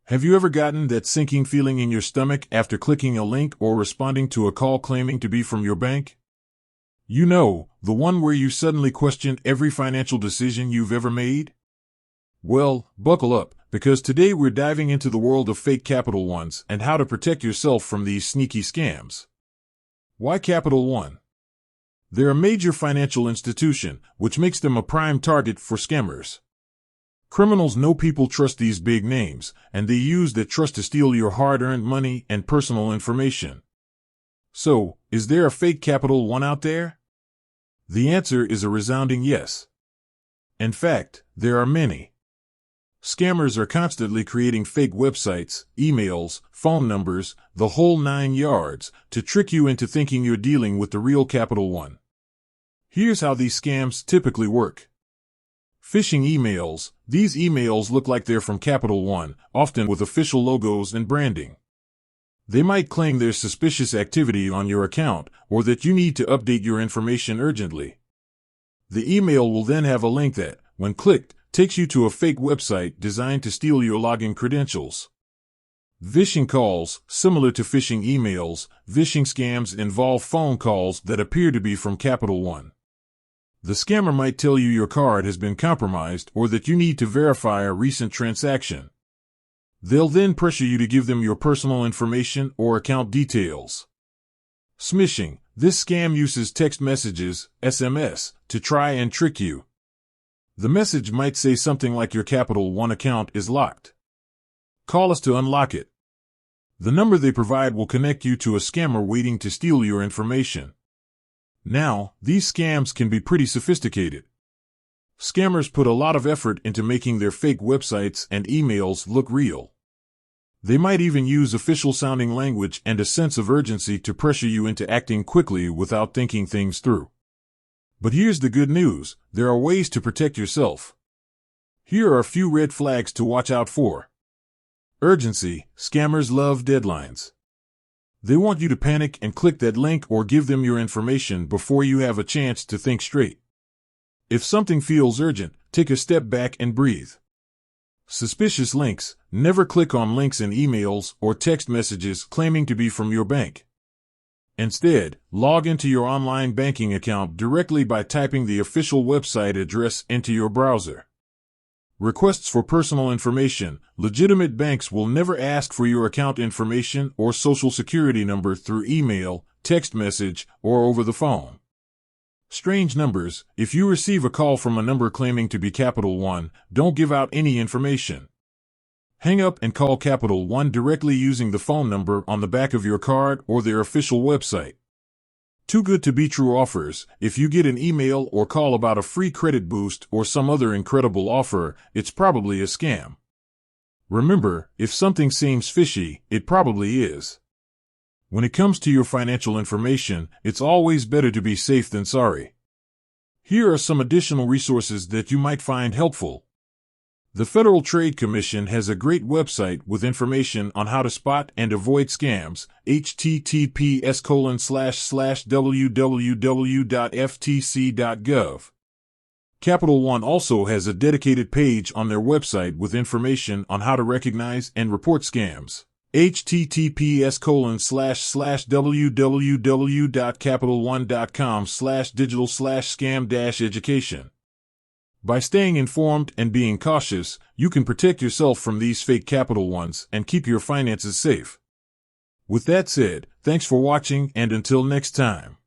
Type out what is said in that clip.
Have you ever gotten that sinking feeling in your stomach after clicking a link or responding to a call claiming to be from your bank? You know, the one where you suddenly question every financial decision you've ever made? Well, buckle up, because today we're diving into the world of fake Capital Ones and how to protect yourself from these sneaky scams. Why Capital One? They're a major financial institution, which makes them a prime target for scammers. Criminals know people trust these big names, and they use that trust to steal your hard-earned money and personal information. So, is there a fake Capital One out there? The answer is a resounding yes. In fact, there are many. Scammers are constantly creating fake websites, emails, phone numbers, the whole 9 yards, to trick you into thinking you're dealing with the real Capital One. Here's how these scams typically work. Phishing emails. These emails look like they're from Capital One, often with official logos and branding. They might claim there's suspicious activity on your account, or that you need to update your information urgently. The email will then have a link that, when clicked, takes you to a fake website designed to steal your login credentials. Phishing calls. Similar to phishing emails, phishing scams involve phone calls that appear to be from Capital One. The scammer might tell you your card has been compromised or that you need to verify a recent transaction. They'll then pressure you to give them your personal information or account details. Smishing. This scam uses text messages, SMS, to try and trick you. The message might say something like your Capital One account is locked. Call us to unlock it. The number they provide will connect you to a scammer waiting to steal your information. Now, these scams can be pretty sophisticated. Scammers put a lot of effort into making their fake websites and emails look real. They might even use official-sounding language and a sense of urgency to pressure you into acting quickly without thinking things through. But here's the good news: there are ways to protect yourself. Here are a few red flags to watch out for. Urgency. Scammers love deadlines. They want you to panic and click that link or give them your information before you have a chance to think straight. If something feels urgent, take a step back and breathe. Suspicious links. Never click on links in emails or text messages claiming to be from your bank. Instead, log into your online banking account directly by typing the official website address into your browser. Requests for personal information. Legitimate banks will never ask for your account information or social security number through email, text message, or over the phone. Strange numbers. If you receive a call from a number claiming to be Capital One, don't give out any information. Hang up and call Capital One directly using the phone number on the back of your card or their official website. Too good to be true offers. If you get an email or call about a free credit boost or some other incredible offer, it's probably a scam. Remember, if something seems fishy, it probably is. When it comes to your financial information, it's always better to be safe than sorry. Here are some additional resources that you might find helpful. The Federal Trade Commission has a great website with information on how to spot and avoid scams, https://www.ftc.gov. Capital One also has a dedicated page on their website with information on how to recognize and report scams, https://www.capitalone.com/digital/scam-education. By staying informed and being cautious, you can protect yourself from these fake Capital Ones and keep your finances safe. With that said, thanks for watching, and until next time.